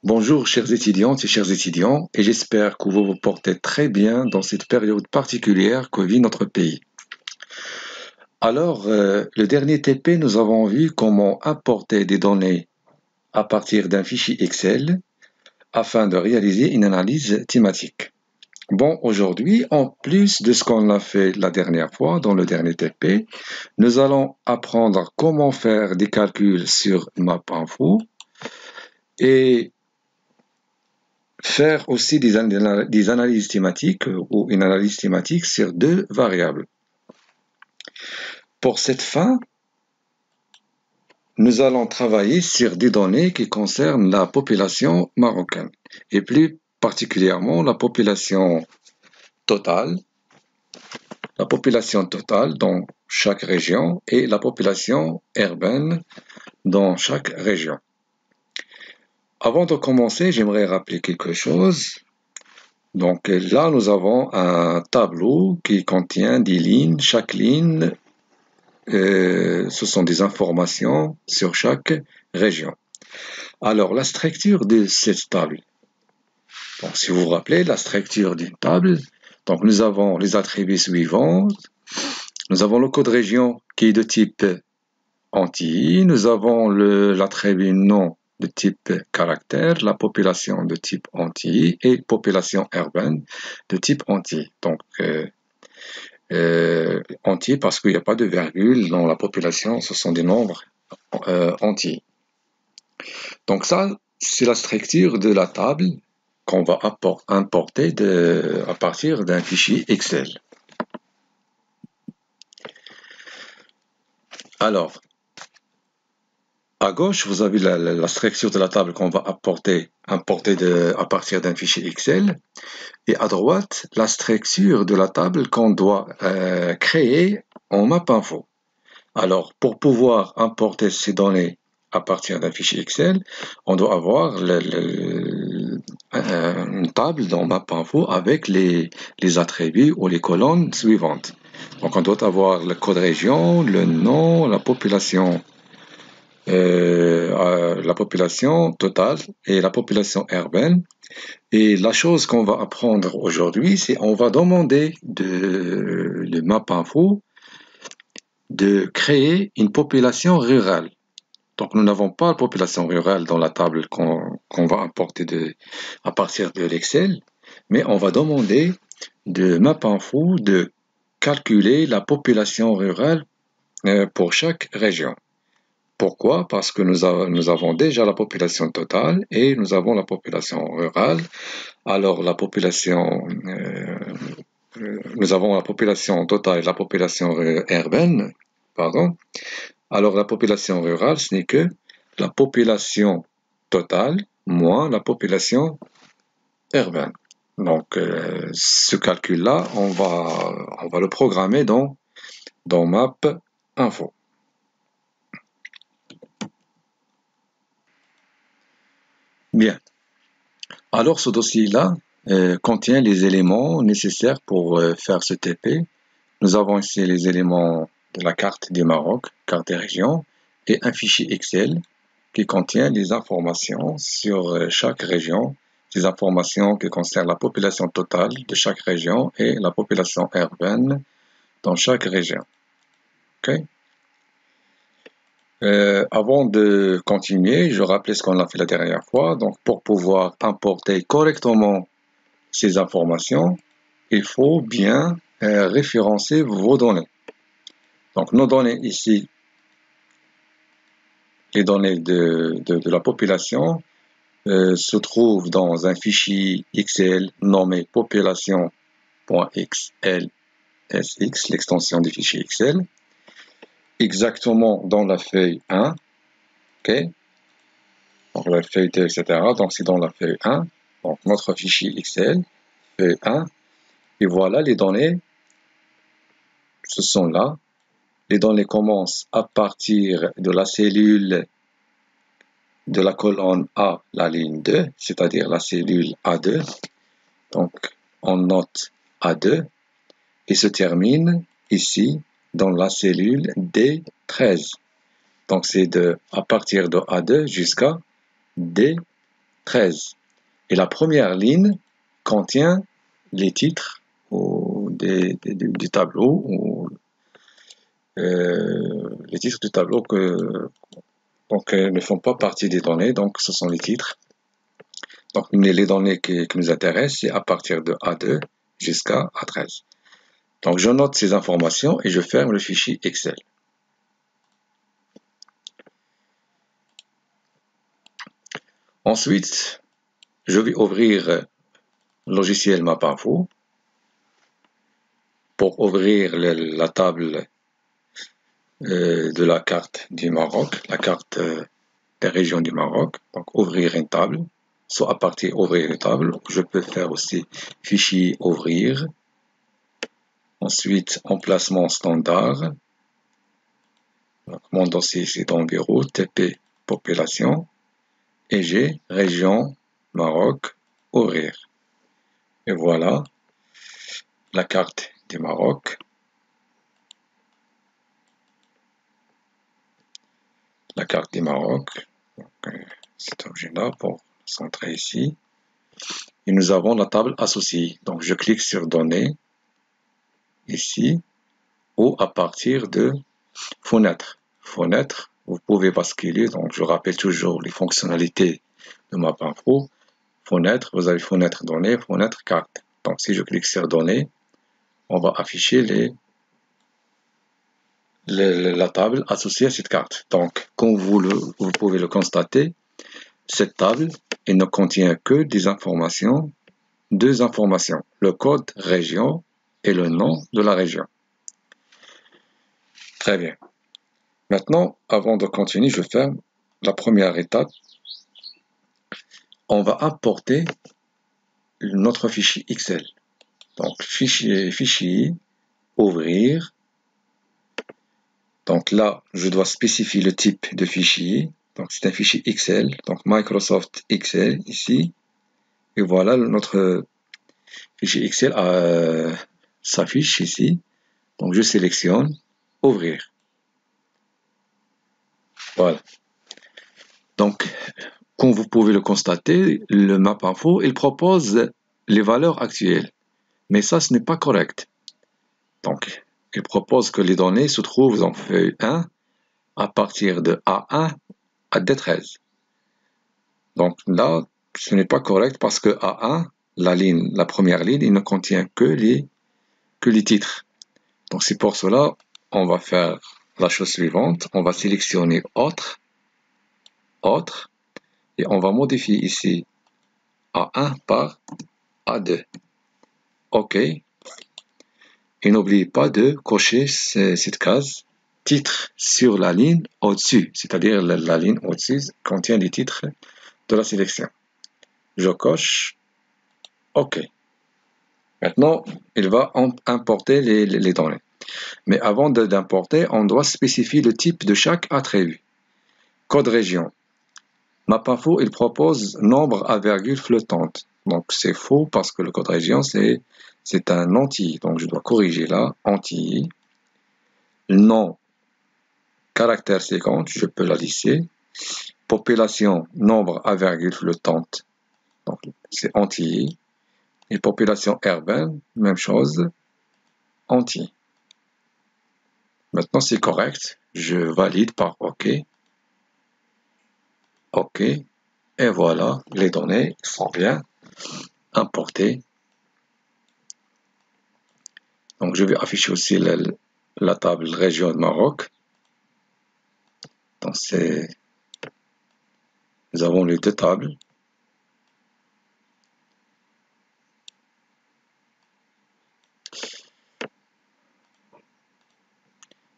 Bonjour chères étudiantes et chers étudiants, et j'espère que vous vous portez très bien dans cette période particulière que vit notre pays. Alors, le dernier TP, nous avons vu comment importer des données à partir d'un fichier Excel afin de réaliser une analyse thématique. Bon, aujourd'hui, en plus de ce qu'on a fait la dernière fois dans le dernier TP, nous allons apprendre comment faire des calculs sur MapInfo et faire aussi des analyses thématiques ou une analyse thématique sur deux variables. Pour cette fin, nous allons travailler sur des données qui concernent la population marocaine et plus particulièrement la population totale dans chaque région et la population urbaine dans chaque région. Avant de commencer, j'aimerais rappeler quelque chose. Donc là, nous avons un tableau qui contient des lignes. Chaque ligne, ce sont des informations sur chaque région. Alors, la structure de cette table. Donc, si vous vous rappelez, la structure d'une table, donc nous avons les attributs suivants. Nous avons le code région qui est de type entier. Nous avons l'attribut nom de type caractère, la population de type entier et population urbaine de type entier. Donc, entier parce qu'il n'y a pas de virgule dans la population, ce sont des nombres entiers. Donc ça, c'est la structure de la table qu'on va importer à partir d'un fichier Excel. Alors, à gauche, vous avez la structure de la table qu'on va importer à partir d'un fichier Excel. Et à droite, la structure de la table qu'on doit créer en MapInfo. Alors, pour pouvoir importer ces données à partir d'un fichier Excel, on doit avoir une table dans MapInfo avec les attributs ou les colonnes suivantes. Donc, on doit avoir le code région, le nom, la population totale et la population urbaine. Et la chose qu'on va apprendre aujourd'hui, c'est on va demander de MapInfo de créer une population rurale. Donc nous n'avons pas la population rurale dans la table qu'on va importer à partir de l'Excel, mais on va demander de MapInfo de calculer la population rurale pour chaque région. Pourquoi? Parce que nous avons déjà la population totale et nous avons la population rurale. Alors nous avons la population totale et la population urbaine, pardon. Alors la population rurale, ce n'est que la population totale moins la population urbaine. Donc ce calcul-là, on va le programmer dans MapInfo. Bien. Alors ce dossier-là contient les éléments nécessaires pour faire ce TP. Nous avons ici les éléments de la carte du Maroc, carte des régions, et un fichier Excel qui contient les informations sur chaque région, des informations qui concernent la population totale de chaque région et la population urbaine dans chaque région. Okay? Avant de continuer, je rappelle ce qu'on a fait la dernière fois. Donc, pour pouvoir importer correctement ces informations, il faut bien référencer vos données. Donc, nos données ici, les données de la population, se trouvent dans un fichier Excel nommé population.xlsx, l'extension du fichier Excel, exactement dans la feuille 1, ok? Donc la feuille T, etc. Donc c'est dans la feuille 1, donc notre fichier Excel, feuille 1, et voilà les données, ce sont là. Les données commencent à partir de la cellule de la colonne A, la ligne 2, c'est-à-dire la cellule A2. Donc on note A2 et se termine ici dans la cellule D13. Donc c'est à partir de A2 jusqu'à D13. 13. Et la première ligne contient les titres du tableau, ou les titres du tableau donc, ne font pas partie des données, donc ce sont les titres. Donc les données qui nous intéressent, c'est à partir de A2 jusqu'à A13. Donc je note ces informations et je ferme le fichier Excel. Ensuite, je vais ouvrir le logiciel MapInfo pour ouvrir la table de la carte du Maroc, la carte des régions du Maroc. Donc ouvrir une table, soit à partir ouvrir une table, je peux faire aussi fichier ouvrir. Ensuite, emplacement standard. Donc, mon dossier c'est dans bureau, TP population, et j'ai région Maroc ouvrir. Et voilà la carte du Maroc. La carte du Maroc, cet objet-là pour centrer ici. Et nous avons la table associée. Donc je clique sur données ici, ou à partir de fenêtre. Fenêtre, vous pouvez basculer. Donc je rappelle toujours les fonctionnalités de MapInfo. Fenêtre, vous avez fenêtre données, fenêtre carte. Donc si je clique sur données, on va afficher la table associée à cette carte. Donc comme vous pouvez le constater, cette table elle ne contient que des informations, deux informations, le code région et le nom de la région. Très bien. Maintenant, avant de continuer, je ferme la première étape. On va importer notre fichier Excel. Donc, fichier, ouvrir. Donc là, je dois spécifier le type de fichier. Donc, c'est un fichier Excel. Donc, Microsoft Excel ici. Et voilà, notre fichier Excel s'affiche ici. Donc, je sélectionne ouvrir. Voilà. Donc, comme vous pouvez le constater, le MapInfo, il propose les valeurs actuelles. Mais ça, ce n'est pas correct. Donc, il propose que les données se trouvent en feuille 1 à partir de A1 à D13. Donc là, ce n'est pas correct parce que A1, la première ligne, il ne contient que les titres. Donc c'est pour cela, on va faire la chose suivante. On va sélectionner autre, et on va modifier ici A1 par A2. OK. Et n'oubliez pas de cocher cette case titre sur la ligne au-dessus, c'est-à-dire la ligne au-dessus contient les titres de la sélection. Je coche OK. Maintenant, il va importer les données. Mais avant d'importer, on doit spécifier le type de chaque attribut. Code région. MapInfo, il propose nombre à virgule flottante. Donc c'est faux parce que le code région, c'est un entier. Donc je dois corriger là, entier. Nom, caractère 50, je peux la lisser. Population, nombre à virgule flottante. Donc c'est entier. Et population urbaine, même chose, entier. Maintenant c'est correct. Je valide par OK. OK. Et voilà, les données sont bien importées. Donc je vais afficher aussi la table région de Maroc. Donc nous avons les deux tables.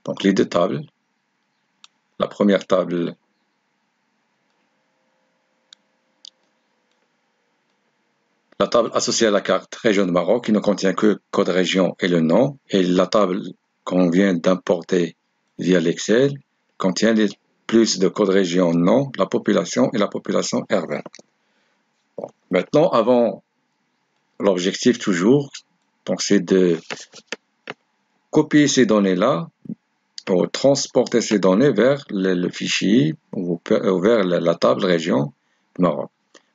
Donc les deux tables. La première table, la table associée à la carte région de Maroc qui ne contient que code région et le nom. Et la table qu'on vient d'importer via l'Excel contient plus de code région, nom, la population et la population urbaine. Bon. Maintenant, avant l'objectif toujours, donc c'est de copier ces données-là pour transporter ces données vers le fichier ou vers la table région Maroc.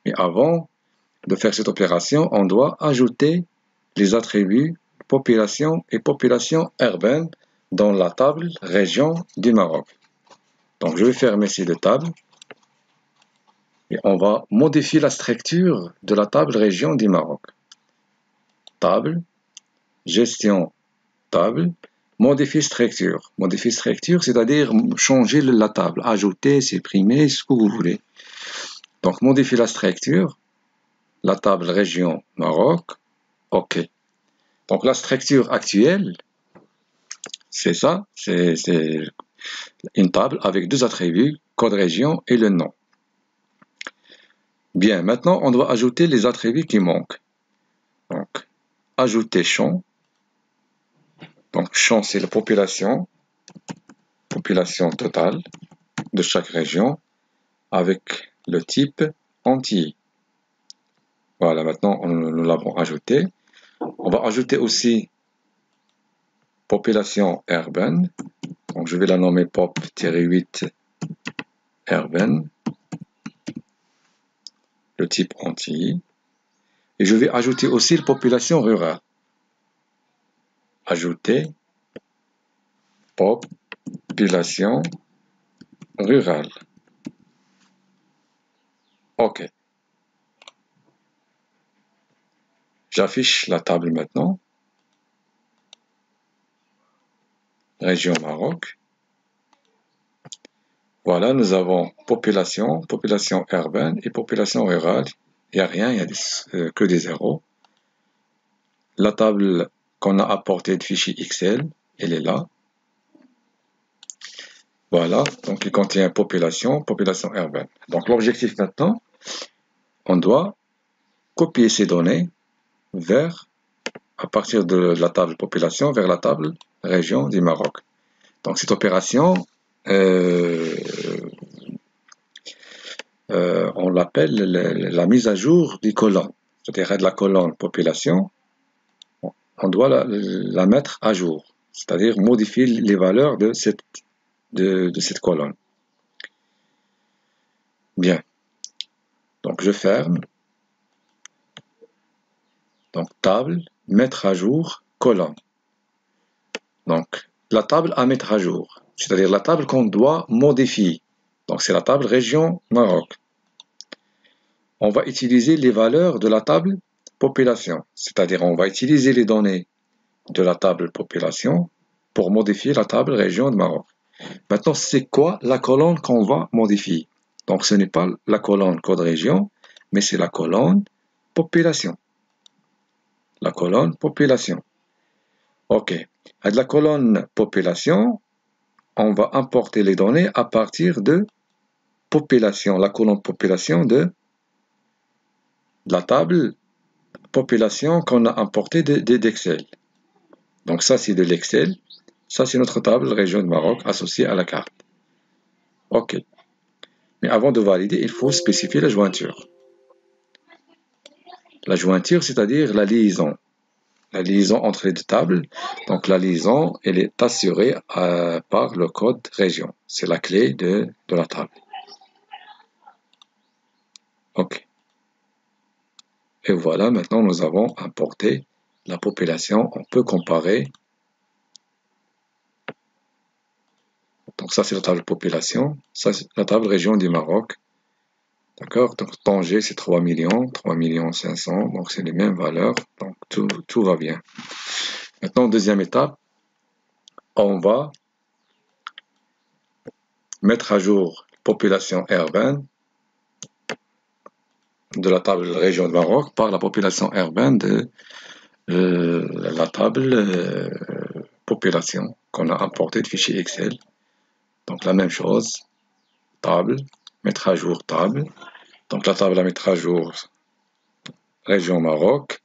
Mais avant de faire cette opération, on doit ajouter les attributs population et population urbaine dans la table région du Maroc. Donc je vais fermer ces deux tables et on va modifier la structure de la table région du Maroc. Table, gestion, table, modifier structure. Modifier structure, c'est-à-dire changer la table, ajouter, supprimer, ce que vous voulez. Donc modifier la structure, la table région Maroc, OK. Donc la structure actuelle, c'est ça, c'est une table avec deux attributs, code région et le nom. Bien, maintenant on doit ajouter les attributs qui manquent. Donc, ajouter champ. Donc champ c'est la population totale de chaque région avec le type entier. Voilà, maintenant nous l'avons ajouté. On va ajouter aussi population urbaine. Donc je vais la nommer pop-8 urbaine. Le type entier. Et je vais ajouter aussi la population rurale. Ajouter population rurale. OK. J'affiche la table maintenant. Région Maroc. Voilà, nous avons population urbaine et population rurale. Il n'y a rien, il n'y a que des zéros. La table qu'on a apportée de fichier Excel, elle est là. Voilà, donc il contient population urbaine. Donc l'objectif maintenant, on doit copier ces données à partir de la table population vers la table région du Maroc. Donc cette opération, on l'appelle la mise à jour du colonne. C'est-à-dire de la colonne population, on doit la mettre à jour, c'est-à-dire modifier les valeurs de cette colonne. Bien. Donc je ferme. Donc table, mettre à jour, colonne. Donc la table à mettre à jour, c'est-à-dire la table qu'on doit modifier. Donc c'est la table région Maroc. On va utiliser les valeurs de la table population, c'est-à-dire on va utiliser les données de la table population pour modifier la table région de Maroc. Maintenant, c'est quoi la colonne qu'on va modifier? Donc ce n'est pas la colonne code région, mais c'est la colonne population. La colonne population. OK. À la colonne population, on va importer les données à partir de population, la colonne population de la table population qu'on a importée d'Excel. Donc ça, c'est de l'Excel. Ça, c'est notre table région de Maroc associée à la carte. OK. Mais avant de valider, il faut spécifier la jointure. La jointure, c'est-à-dire la liaison. La liaison entre les deux tables. Donc la liaison, elle est assurée par le code région. C'est la clé de la table. OK. Et voilà, maintenant nous avons importé la population. On peut comparer. Donc ça, c'est la table population. Ça, c'est la table région du Maroc. D'accord? Donc Tanger, c'est 3 500 000. Donc c'est les mêmes valeurs. Donc tout va bien. Maintenant, deuxième étape, on va mettre à jour population urbaine de la table région de Maroc par la population urbaine de la table population qu'on a importée de fichier Excel. Donc la même chose, table, mettre à jour table. Donc la table à mettre à jour, région Maroc.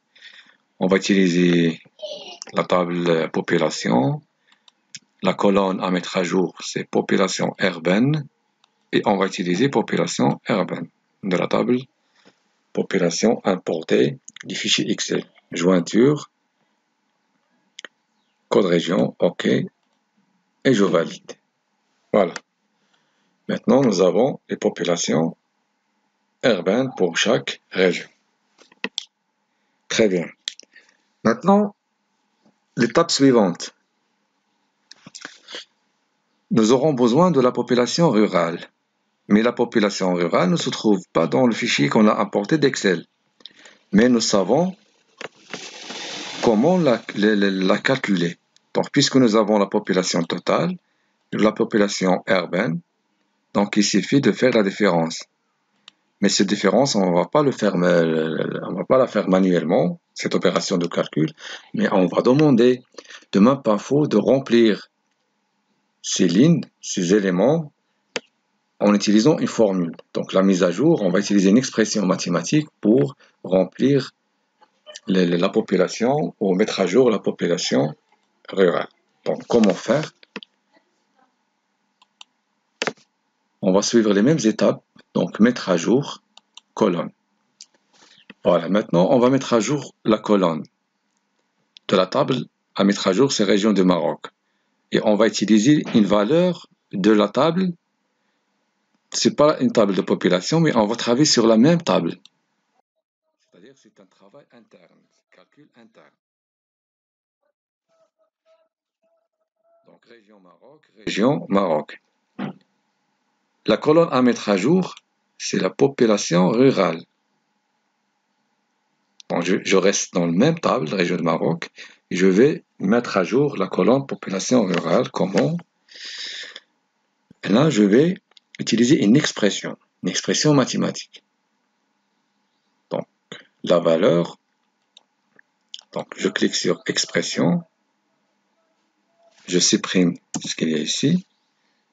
On va utiliser la table population. La colonne à mettre à jour, c'est population urbaine. Et on va utiliser population urbaine de la table population importée du fichier Excel. Jointure, code région, OK. Et je valide. Voilà. Maintenant, nous avons les populations urbaine pour chaque région. Très bien. Maintenant, l'étape suivante. Nous aurons besoin de la population rurale. Mais la population rurale ne se trouve pas dans le fichier qu'on a importé d'Excel. Mais nous savons comment la calculer. Donc, puisque nous avons la population totale, la population urbaine, donc il suffit de faire la différence. Mais cette différence, on ne va pas la faire manuellement, cette opération de calcul, mais on va demander de MapInfo de remplir ces lignes, ces éléments, en utilisant une formule. Donc la mise à jour, on va utiliser une expression mathématique pour remplir la population ou mettre à jour la population rurale. Donc comment faire? On va suivre les mêmes étapes, donc mettre à jour, colonne. Voilà, maintenant on va mettre à jour la colonne de la table à mettre à jour, c'est région du Maroc. Et on va utiliser une valeur de la table, c'est pas une table de population, mais on va travailler sur la même table. C'est-à-dire c'est un travail interne, calcul interne. Donc région Maroc. La colonne à mettre à jour, c'est la population rurale. Donc je reste dans la même table, région de Maroc, et je vais mettre à jour la colonne population rurale. Comment? Et là, je vais utiliser une expression mathématique. Donc, la valeur, donc je clique sur expression, je supprime ce qu'il y a ici,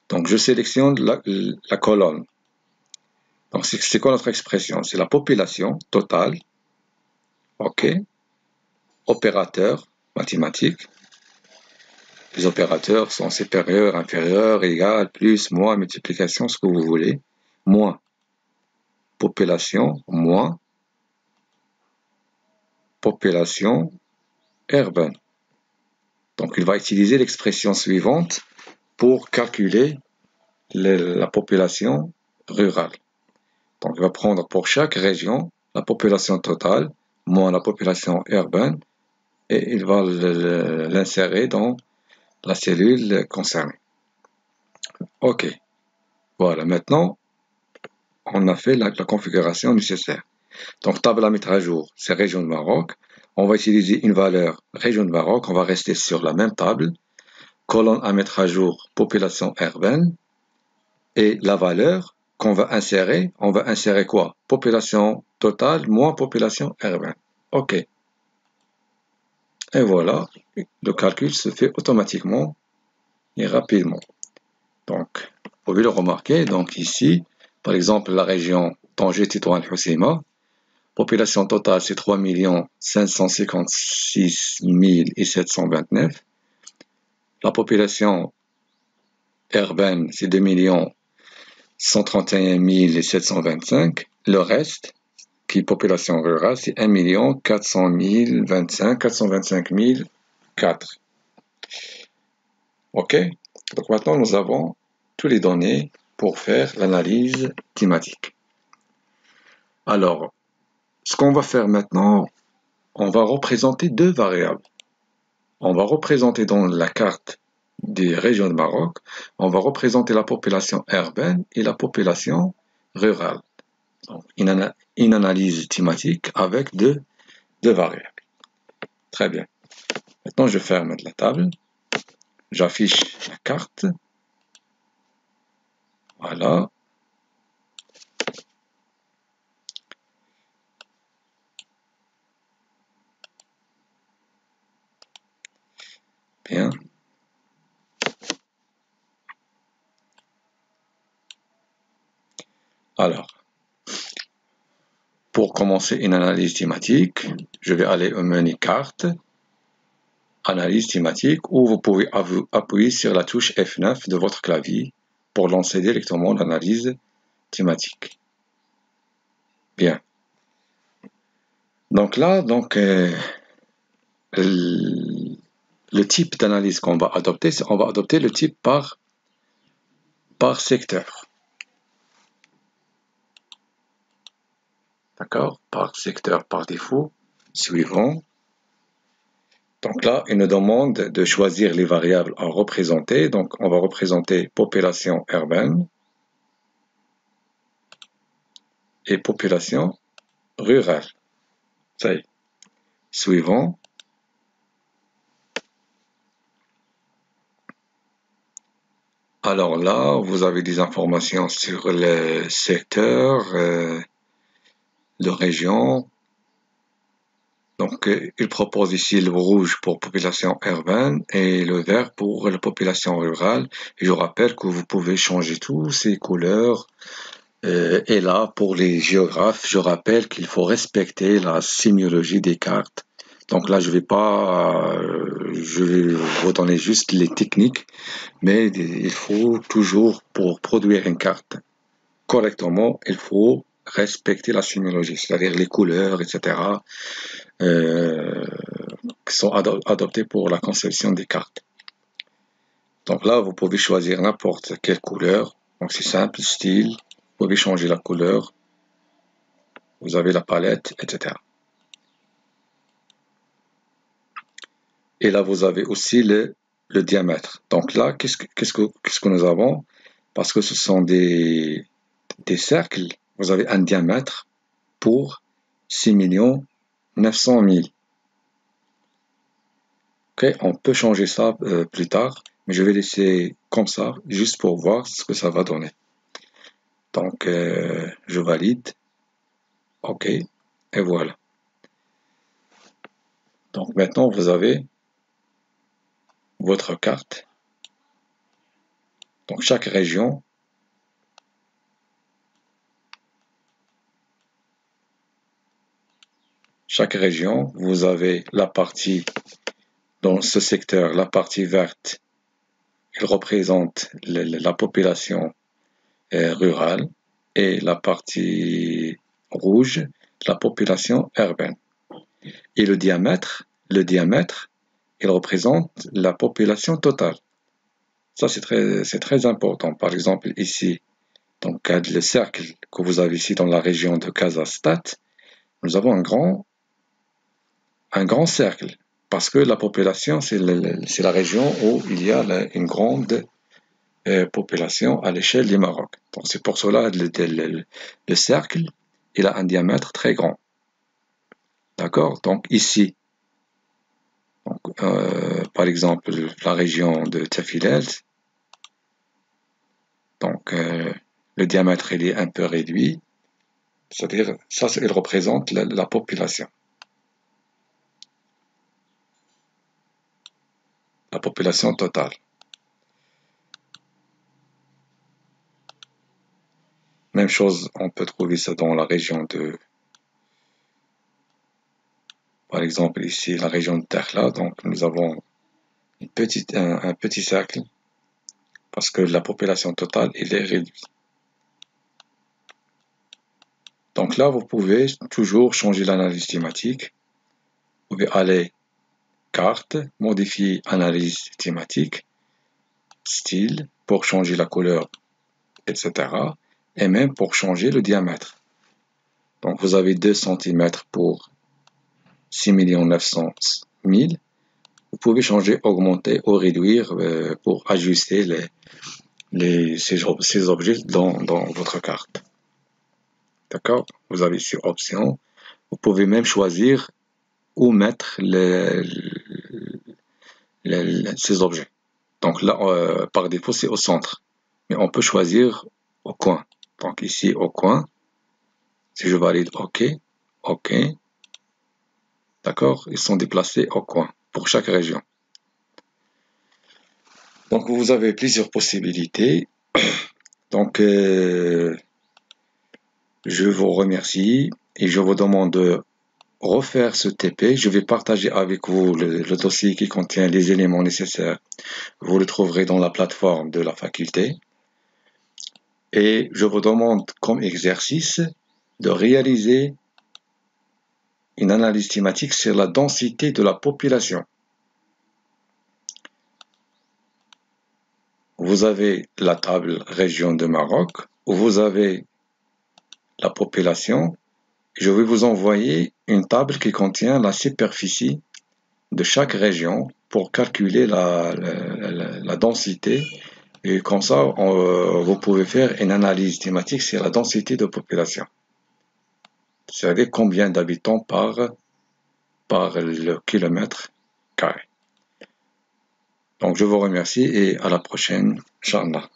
donc je sélectionne la colonne. Donc, c'est quoi notre expression? C'est la population totale, ok, opérateur mathématique. Les opérateurs sont supérieurs, inférieurs, égal, plus, moins, multiplication, ce que vous voulez. Moins population, moins population urbaine. Donc, il va utiliser l'expression suivante pour calculer la population rurale. Donc, il va prendre pour chaque région la population totale moins la population urbaine et il va l'insérer dans la cellule concernée. Ok, voilà, maintenant on a fait la configuration nécessaire. Donc table à mettre à jour, c'est région de Maroc. On va utiliser une valeur région de Maroc, on va rester sur la même table. Colonne à mettre à jour, population urbaine. Et la valeur qu'on va insérer, on va insérer quoi? Population totale moins population urbaine. Ok. Et voilà, le calcul se fait automatiquement et rapidement. Donc, vous pouvez le remarquer, donc ici, par exemple, la région Tanger-Tétouan-Hoceima, population totale c'est 3 556 729. La population urbaine c'est 2 131 725. Le reste, qui est population rurale, c'est 1 400 425 004. Ok? Donc maintenant, nous avons toutes les données pour faire l'analyse thématique. Alors, ce qu'on va faire maintenant, on va représenter deux variables. On va représenter dans la carte des régions de Maroc, on va représenter la population urbaine et la population rurale. Donc, une analyse thématique avec deux variables. Très bien. Maintenant, je ferme la table. J'affiche la carte. Voilà. Bien. Alors, pour commencer une analyse thématique, je vais aller au menu carte, analyse thématique, où vous pouvez appuyer sur la touche F9 de votre clavier pour lancer directement l'analyse thématique. Bien. Donc là, le type d'analyse qu'on va adopter, on va adopter le type par secteur. d'accord, par secteur par défaut, suivant. Donc là, il nous demande de choisir les variables à représenter. Donc, on va représenter population urbaine et population rurale. Ça y est. Suivant. Alors là, vous avez des informations sur le secteur, de région. Donc, il propose ici le rouge pour population urbaine et le vert pour la population rurale. Et je rappelle que vous pouvez changer tous ces couleurs. Et là, pour les géographes, je rappelle qu'il faut respecter la sémiologie des cartes. Donc là, je vais vous donner juste les techniques, mais il faut toujours, pour produire une carte correctement, il faut respecter la sémiologie, c'est-à-dire les couleurs, etc., qui sont adoptées pour la conception des cartes. Donc là, vous pouvez choisir n'importe quelle couleur. Donc c'est simple, style, vous pouvez changer la couleur, vous avez la palette, etc. Et là, vous avez aussi le diamètre. Donc là, qu'est-ce que nous avons? Parce que ce sont des cercles, vous avez un diamètre pour 6 900 000. Okay, on peut changer ça plus tard, mais je vais laisser comme ça, juste pour voir ce que ça va donner. Donc, je valide. OK, et voilà. Donc maintenant, vous avez votre carte. Donc chaque région vous avez la partie, dans ce secteur, la partie verte, elle représente la population rurale, et la partie rouge, la population urbaine. Et le diamètre, il représente la population totale. Ça, c'est très important. Par exemple, ici, donc le cercle que vous avez ici dans la région de Kazastat, nous avons un grand cercle, parce que la population, c'est la région où il y a une grande population à l'échelle du Maroc. Donc c'est pour cela le cercle, il a un diamètre très grand. D'accord? Donc ici, par exemple, la région de Tafilalt, donc le diamètre il est un peu réduit, c'est-à-dire ça, il représente la population. La population totale. Même chose, on peut trouver ça dans la région de, par exemple ici, la région de Dakhla, donc nous avons un petit cercle, parce que la population totale, il est réduite. Donc là, vous pouvez toujours changer l'analyse thématique. Vous pouvez aller carte, modifier analyse thématique, style, pour changer la couleur, etc. Et même pour changer le diamètre. Donc vous avez 2 cm pour 6 900 000. Vous pouvez changer, augmenter ou réduire pour ajuster ces objets dans votre carte. D'accord? Vous avez ici option. Vous pouvez même choisir où mettre ces objets. Donc là, par défaut, c'est au centre. Mais on peut choisir au coin. Donc ici, au coin, si je valide OK, OK, d'accord, ils sont déplacés au coin pour chaque région. Donc vous avez plusieurs possibilités. Donc je vous remercie et je vous demande de refaire ce TP. Je vais partager avec vous le dossier qui contient les éléments nécessaires. Vous le trouverez dans la plateforme de la faculté. Et je vous demande comme exercice de réaliser une analyse thématique sur la densité de la population. Vous avez la table région de Maroc, où vous avez la population, Je vais vous envoyer une table qui contient la superficie de chaque région pour calculer la densité. Et comme ça, vous pouvez faire une analyse thématique sur la densité de population. C'est-à-dire combien d'habitants par le kilomètre carré. Donc je vous remercie et à la prochaine, Inch'Allah.